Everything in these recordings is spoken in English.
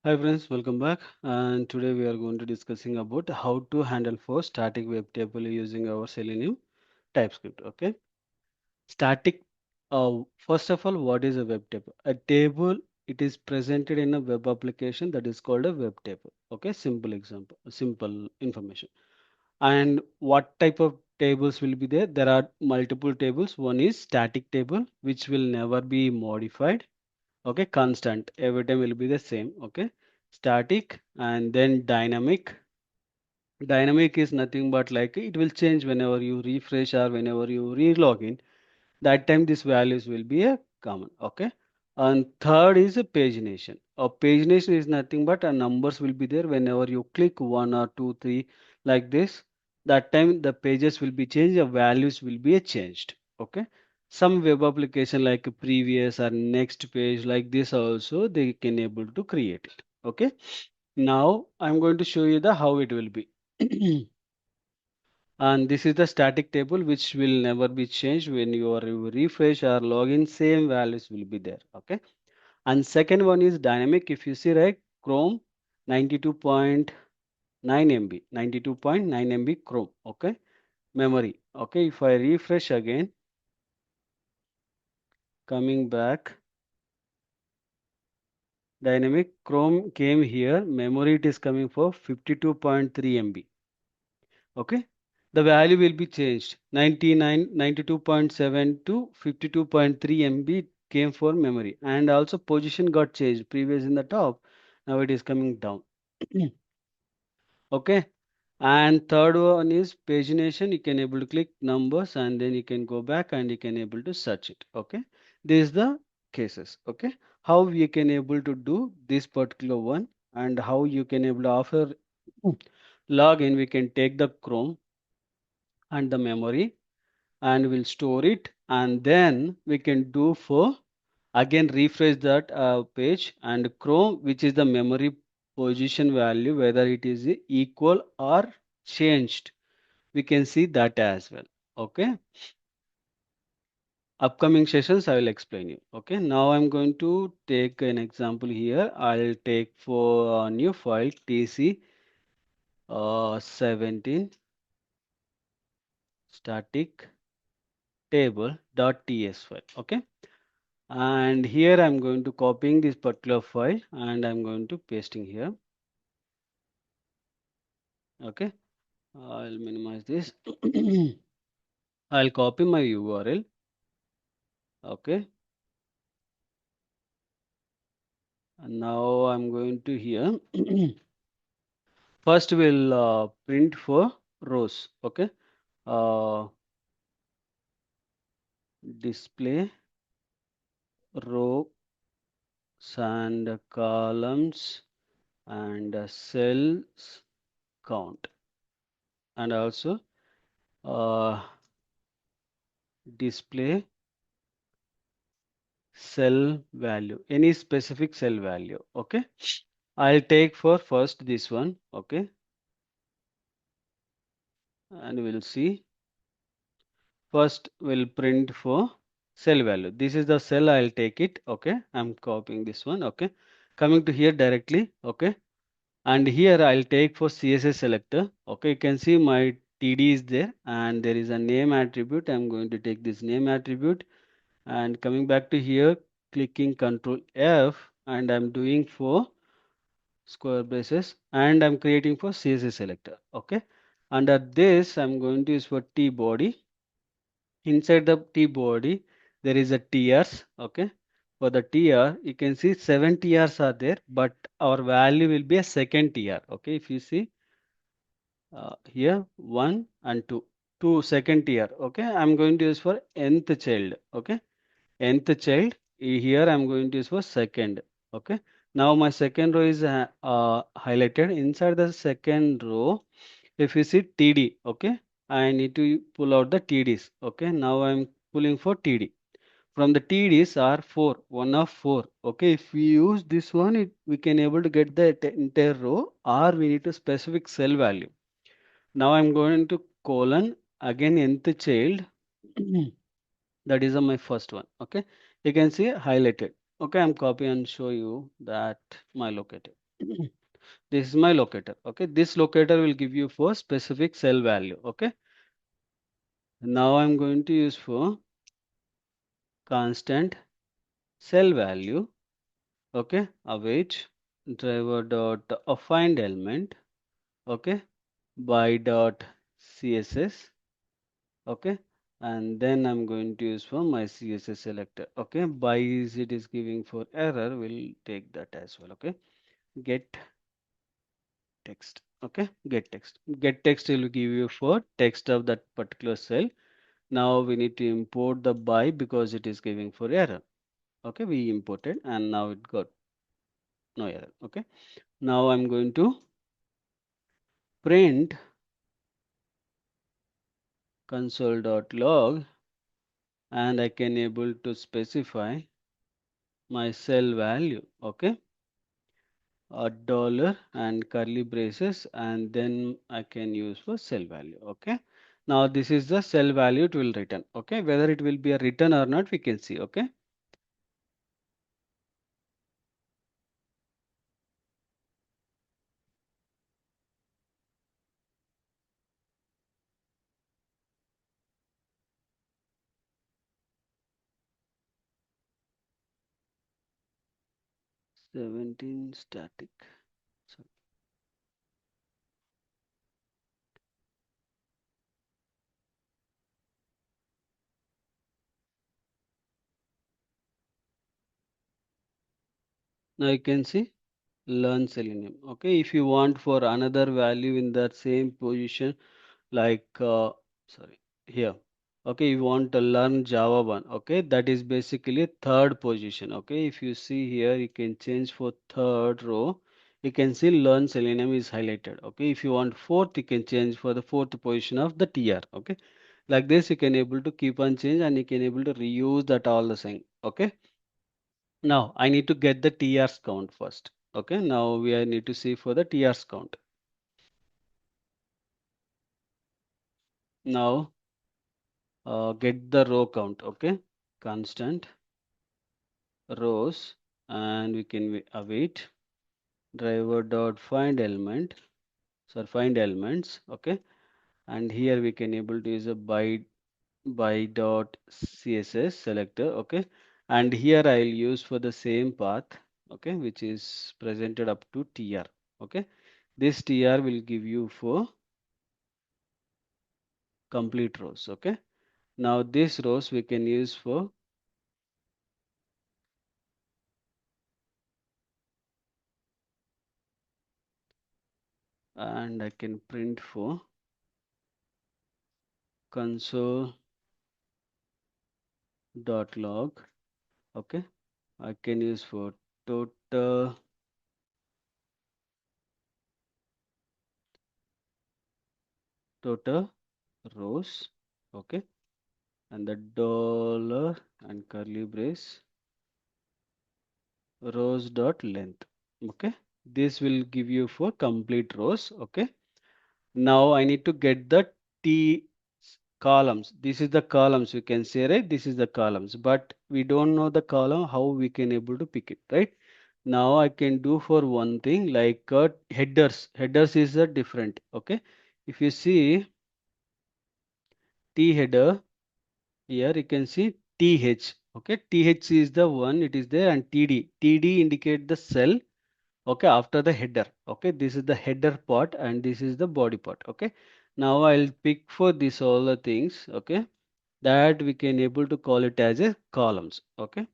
Hi friends, welcome back. And today we are going to discussing about how to handle for static web table using our Selenium TypeScript. Okay, static. First of all, what is a web table? A table. It is presented in a web application that is called a web table. Okay, simple example, simple information. And what type of tables will be there? There are multiple tables. One is static table, which will never be modified. Okay, constant, every time will be the same. Okay, static. And then dynamic is nothing but like it will change whenever you refresh or whenever you re-log in. That time these values will be a common. Okay, and third is a pagination. A pagination is nothing but a numbers will be there whenever you click one or two three like this. That time the pages will be changed, the values will be changed. Okay, some web application like previous or next page like this also they can able to create it. Okay, now I'm going to show you the how it will be. And this is the static table which will never be changed when you are refresh or login, same values will be there. Okay, and second one is dynamic. If you see, right, Chrome 92.9 MB, 92.9 MB Chrome. Okay, memory. Okay, if I refresh again, coming back, dynamic Chrome came here, memory it is coming for 52.3 MB. Okay, the value will be changed 92.7 to 52.3 MB came for memory, and also position got changed, previous in the top, now it is coming down. Okay, and third one is pagination. You can able to click numbers and then you can go back and you can able to search it. Okay, this is the cases. Okay, how you can able to do this particular one, and how you can able to offer login. We can take the Chrome and the memory and we'll store it, and then we can do for again refresh that page, and Chrome, which is the memory position value, whether it is equal or changed, we can see that as well. Okay, upcoming sessions I will explain you. Okay, now I'm going to take an example here. I'll take for a new file tc 17 static table.ts file. Okay, and here I'm going to copying this particular file and I'm going to pasting here. Okay, I'll minimize this. I'll copy my URL. Okay, and now I'm going to here. First we'll print for rows. Okay, uh, display rows and columns and cells count, and also uh, display cell value, any specific cell value. Okay, I'll take for first this one. Okay, and we'll see. First we'll print for cell value. This is the cell, I'll take it. Okay, I'm copying this one. Okay, coming to here directly. Okay, and here I'll take for CSS selector. Okay, you can see my TD is there and there is a name attribute. I'm going to take this name attribute, and coming back to here, clicking Control F, and I'm doing for square braces, and I'm creating for CSS selector. Okay, under this I'm going to use for T body. Inside the T body there is a TRs. Okay, for the TR you can see 7 TRs are there, but our value will be a second TR. Okay, if you see here 1 and 2, second TR. Okay, I'm going to use for nth child. Okay, nth child, here I'm going to use for second. Okay, now my second row is highlighted. Inside the second row, if you see TD, okay, I need to pull out the TDs. Okay, now I'm pulling for TD. From the TDs are 4, 1 of 4. Okay, if we use this one, we can able to get the entire row, or we need to specific cell value. Now I'm going to colon again nth child. That is my first one. Okay, you can see highlighted. Okay, I'm copy and show you that my located. This is my locator. Okay, this locator will give you for specific cell value. Okay, now I'm going to use for constant cell value. Okay, await driver dot find element. Okay, by dot css. Okay, and then I'm going to use for my css selector. Okay, by is it is giving for error, we'll take that as well. Okay, get text. Okay, get text will give you for text of that particular cell. Now we need to import the by because it is giving for error. Okay, we imported and now it got no error. Okay, now I'm going to print console.log and I can able to specify my cell value. Okay, a dollar and curly braces, and then I can use for cell value. Okay, now this is the cell value it will return. Okay, whether it will be a return or not we can see. Okay, 17 static. So now you can see learn Selenium. Okay, if you want for another value in that same position, like sorry, here. Okay, you want to learn Java 1. Okay, that is basically third position. Okay, if you see here, you can change for third row. You can see learn Selenium is highlighted. Okay, if you want fourth, you can change for the fourth position of the TR. Okay, like this, you can able to keep on change and you can able to reuse that all the same. Okay, now I need to get the TRs count first. Okay, now we need to see for the TRs count. Now get the row count. Okay, constant rows, and we can await driver dot find element, so find elements. Okay, and here we can able to use a by dot css selector. Okay, and here I'll use for the same path. Okay, which is presented up to tr. Okay, this tr will give you for complete rows. Okay, now these rows we can use for and I can print for console dot log. Okay, I can use for total rows. Okay, and the dollar and curly brace rows dot length. Okay, this will give you for complete rows. Okay, now I need to get the t columns. This is the columns, you can say, right? This is the columns, but we don't know the column, how we can able to pick it, right? Now I can do for one thing like headers is a different. Okay, if you see t header, here you can see th. Okay, th is the one, it is there, and td indicate the cell. Okay, after the header. Okay, this is the header part and this is the body part. Okay, now I'll pick for this all the things. Okay, that we can able to call it as a columns. Okay,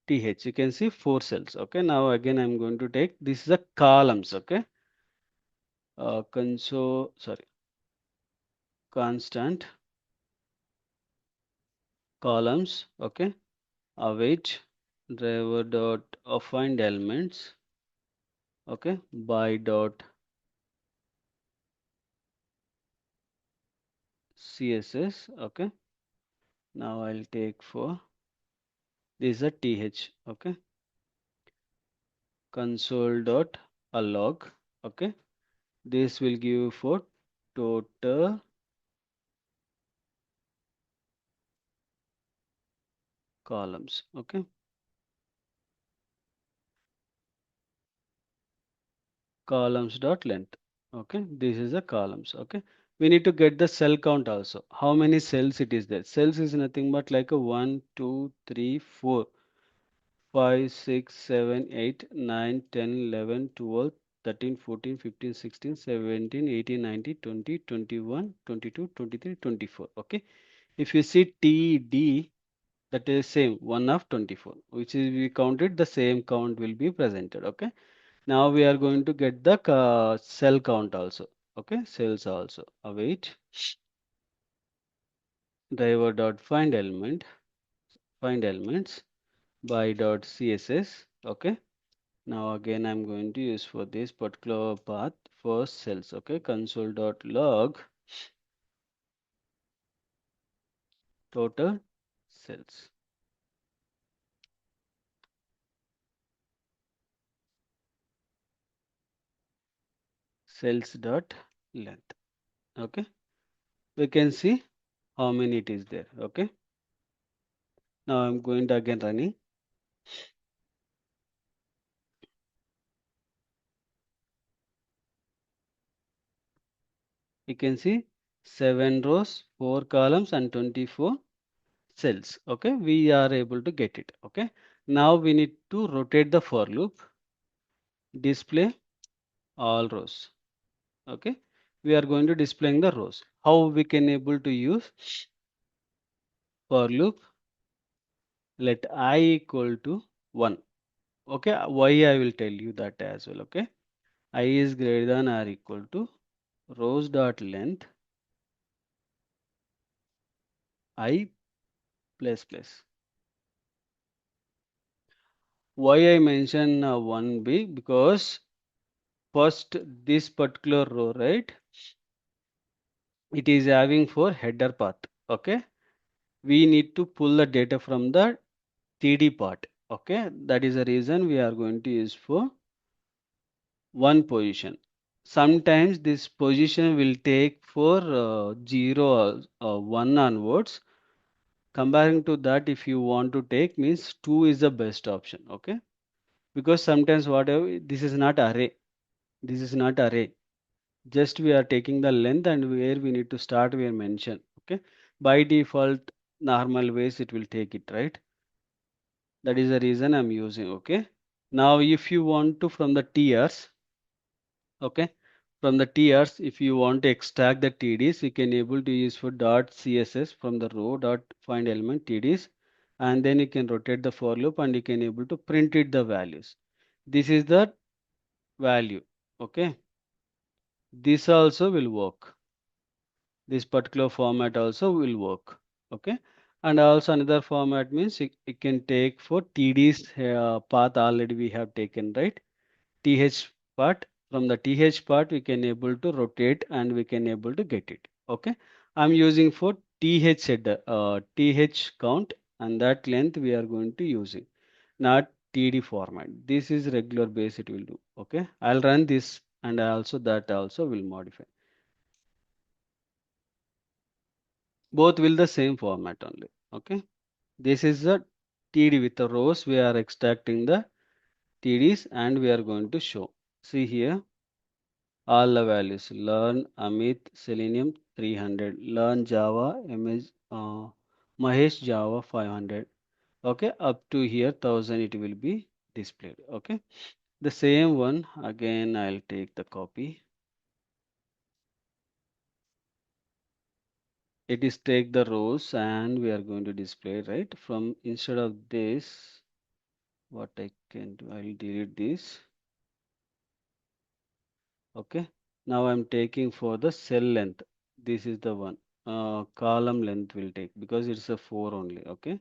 th, you can see 4 cells. Okay, now again I'm going to take this is a columns. Okay, console, sorry, constant columns. Okay, await driver dot find elements. Okay, by dot css. Okay, now I'll take for this is a th. Okay, console dot log. Okay, this will give you for total columns. Okay, columns dot length. Okay, this is the columns. Okay, we need to get the cell count also. How many cells it is there? Cells is nothing but like a 1, 2, 3, 4, 5, 6, 7, 8, 9, 10, 11, 12, 13, 14, 15, 16, 17, 18, 19, 20, 21, 22, 23, 24. Okay, if you see TD, that is same 1 of 24, which is we counted, the same count will be presented. Okay, now we are going to get the cell count also. Okay, cells also. Await driver dot find elements by dot css. Okay, now again I'm going to use for this particular path for cells. Okay, console dot log total cells, cells dot length. Okay, we can see how many it is there. Okay, now I'm going to again running. You can see 7 rows, 4 columns, and 24 cells. Okay, we are able to get it. Okay, now we need to rotate the for loop, display all rows. Okay, we are going to displaying the rows. How we can able to use for loop? Let I equal to 1. Okay, why I will tell you that as well. Okay, I is greater than or equal to rows dot length I plus plus. Why I mention 1b? Because first this particular row, right, it is having for header path. Okay, we need to pull the data from the TD part. Okay, that is the reason we are going to use for one position. Sometimes this position will take for 0 or 1 onwards. Comparing to that, if you want to take, means 2 is the best option. Okay, because sometimes whatever, this is not array, this is not array, just we are taking the length, and where we need to start we are mention. Okay, by default normal ways it will take it, right? That is the reason I'm using. Okay, now if you want to from the TRs, okay, from the TRs, if you want to extract the TDs, you can able to use for dot CSS from the row dot find element TDs, and then you can rotate the for loop and you can able to print it the values. This is the value. Okay, this also will work. This particular format also will work. Okay, and also another format means it can take for TDs path already we have taken, right? TH part, from the TH part we can able to rotate and we can able to get it. Okay, I'm using for TH header, TH count, and that length we are going to using, not TD format. This is regular base it will do. Okay, I'll run this, and also that also will modify. Both will the same format only. Okay, this is the TD with the rows. We are extracting the TDs and we are going to show. See here all the values. Learn Amit Selenium 300. Learn Java Mahesh Java 500. Okay, up to here 1000 it will be displayed. Okay, the same one again. I'll take the copy. It is take the rows and we are going to display, right, from instead of this. What I can do, I'll delete this. Okay, now I'm taking for the cell length. This is the one. Column length will take because it's a 4 only. Okay,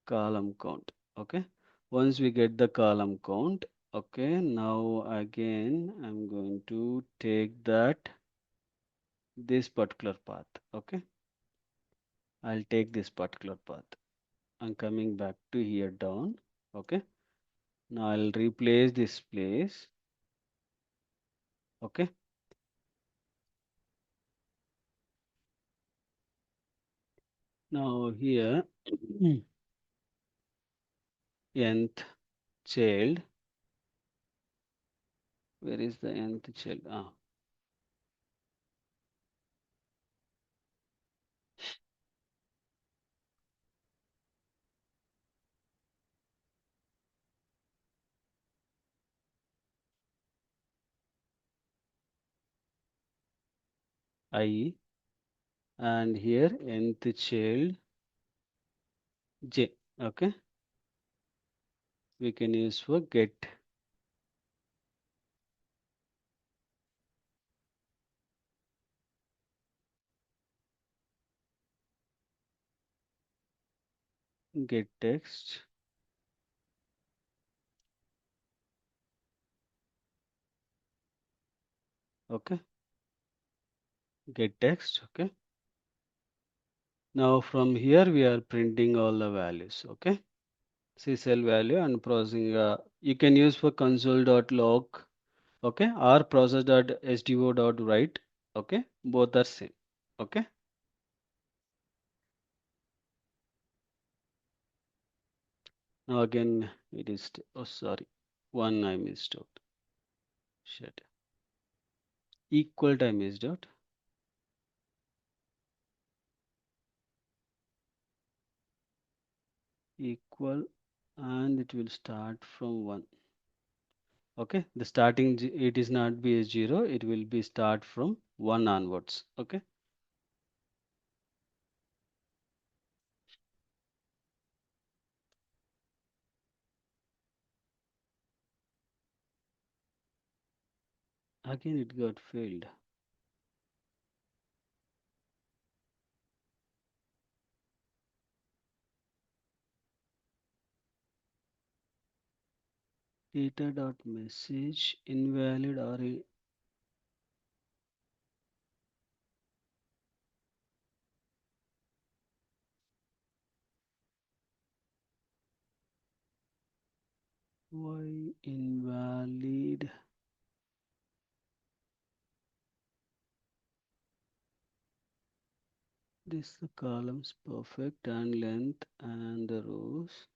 column count. Okay, once we get the column count, okay, now again I'm going to take that this particular path. Okay, I'll take this particular path. I'm coming back to here down. Okay, now I'll replace this place. Okay, now here nth child Where is the nth child? I, and here nth child j. Okay, we can use for get text. Okay, get text. Okay, now from here we are printing all the values. Okay, see cell value and processing. You can use for console.log. Okay, or process.sdo.write. Okay, both are same. Okay, now again it is. Oh, sorry, one I missed out. Shit. Equal to I missed out. Equal, and it will start from 1. Okay, the starting it is not be a 0, it will be start from 1 onwards. Okay, again it got failed. Data dot message invalid or why invalid. This the columns perfect and length and the rows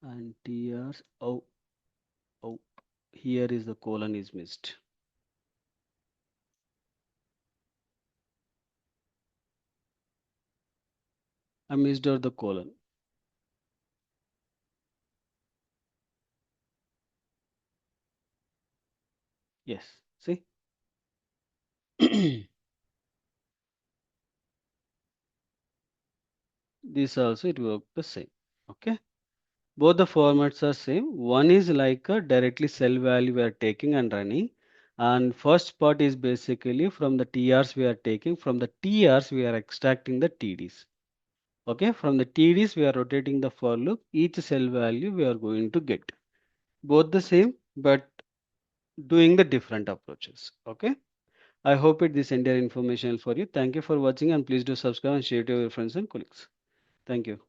and trs. Oh, oh, here is the colon is missed. I missed out the colon. Yes, see. This also it work the same. Okay, both the formats are same. One is like a directly cell value we are taking and running, and first part is basically from the trs we are taking. From the trs we are extracting the tds. Okay, from the tds we are rotating the for loop. Each cell value we are going to get. Both the same, but doing the different approaches. Okay, I hope it this entire information for you. Thank you for watching, and please do subscribe and share to your friends and colleagues. Thank you.